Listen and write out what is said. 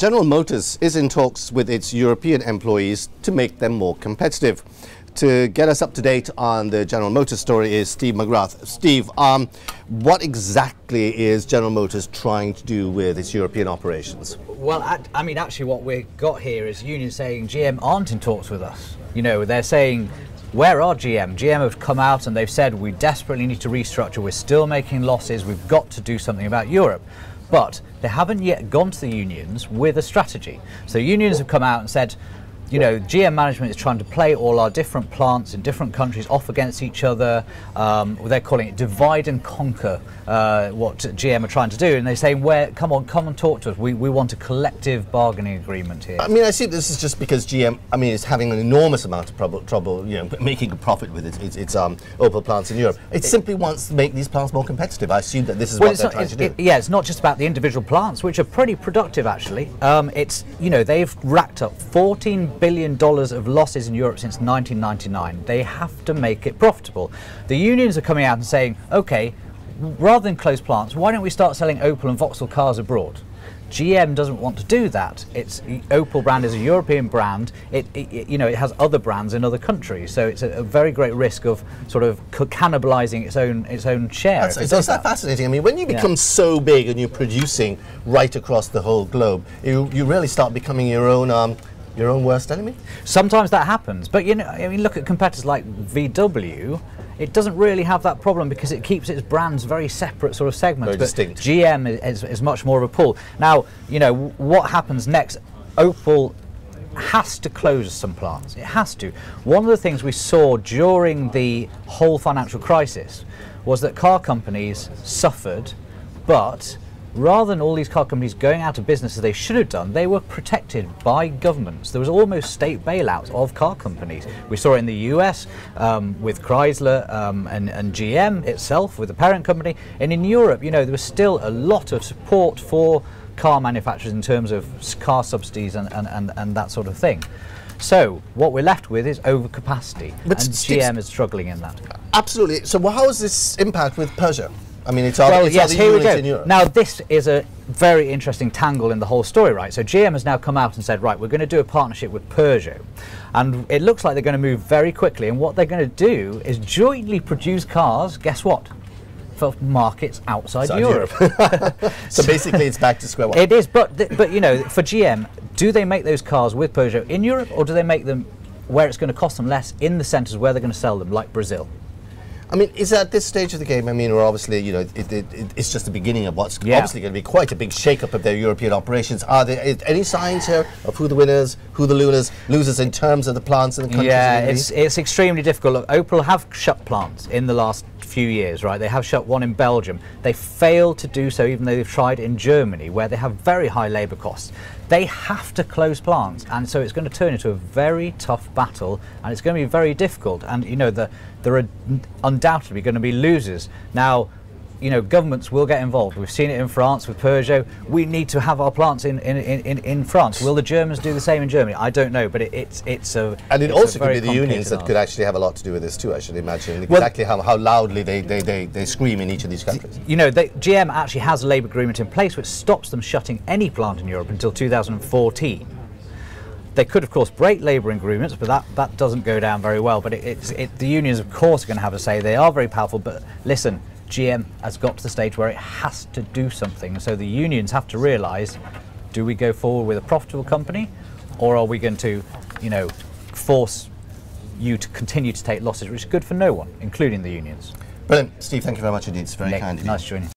General Motors is in talks with its European employees to make them more competitive. To get us up to date on the General Motors story is Steve McGrath. Steve, what exactly is General Motors trying to do with its European operations? Well, I mean, actually what we've got here is unions saying GM aren't in talks with us. You know, they're saying, where are GM? GM have come out and they've said, we desperately need to restructure, we're still making losses, we've got to do something about Europe. But they haven't yet gone to the unions with a strategy. So unions have come out and said, you know, GM management is trying to play all our different plants in different countries off against each other. They're calling it divide and conquer, what GM are trying to do. And they're saying, come on, talk to us. We want a collective bargaining agreement here. I mean, I see this is just because GM, I mean, is having an enormous amount of trouble, you know, making a profit with its Opel plants in Europe. It simply wants to make these plants more competitive. I assume that this is what they're trying to do. Yeah, it's not just about the individual plants, which are pretty productive, actually. It's, you know, they've racked up $14 billion of losses in Europe since 1999. They have to make it profitable. The unions are coming out and saying, okay, rather than close plants, why don't we start selling Opel and Vauxhall cars abroad? GM doesn't want to do that. It's Opel brand is a European brand. You know, it has other brands in other countries, so it's a very great risk of sort of cannibalizing its own share. It's that fascinating. I mean, when you become so big and you're producing right across the whole globe, you really start becoming your own worst enemy? Sometimes that happens, but you know, I mean, look at competitors like VW. It doesn't really have that problem because it keeps its brands very separate sort of segments. Very distinct. GM is much more of a pull. Now, you know, what happens next? Opel has to close some plants. It has to. One of the things we saw during the whole financial crisis was that car companies suffered, but rather than all these car companies going out of business as they should have done, they were protected by governments. There was almost state bailouts of car companies. We saw it in the US with Chrysler and GM itself, with the parent company. And in Europe, you know, there was still a lot of support for car manufacturers in terms of car subsidies and that sort of thing. So what we're left with is overcapacity, and GM is struggling in that. Absolutely. So how does this impact with Peugeot? I mean, yes, here we go. In Europe. Now, this is a very interesting tangle in the whole story, right? So GM has now come out and said, right, we're going to do a partnership with Peugeot. And it looks like they're going to move very quickly. And what they're going to do is jointly produce cars, guess what? For markets outside Europe. So basically it's back to square one. It is, but you know, for GM, do they make those cars with Peugeot in Europe, or do they make them where it's going to cost them less in the centres where they're going to sell them, like Brazil? I mean, is at this stage of the game, I mean, we're obviously, you know, it's just the beginning of what's obviously going to be quite a big shake-up of their European operations. Are there any signs here of who the winners, who the losers in terms of the plants in the countries? Yeah, it's extremely difficult. Look, Opel have shut plants in the last few years, right? They have shut one in Belgium. They failed to do so even though they've tried in Germany, where they have very high labour costs. They have to close plants, and so it's going to turn into a very tough battle, and it's going to be very difficult. And you know, there are undoubtedly going to be losers. Now, you know, governments will get involved. We've seen it in France with Peugeot. We need to have our plants in France. Will the Germans do the same in Germany? I don't know, but it's a and it also could be the unions that could actually have a lot to do with this too. I should imagine exactly how loudly they scream in each of these countries. You know, GM actually has a labour agreement in place which stops them shutting any plant in Europe until 2014. They could, of course, break labour agreements, but that doesn't go down very well. But the unions, of course, are going to have a say. They are very powerful, but listen, GM has got to the stage where it has to do something. So the unions have to realise, do we go forward with a profitable company, or are we going to, you know, force you to continue to take losses, which is good for no one, including the unions? Brilliant. Steve, thank you very much indeed. It's very kind of you. Nice joining.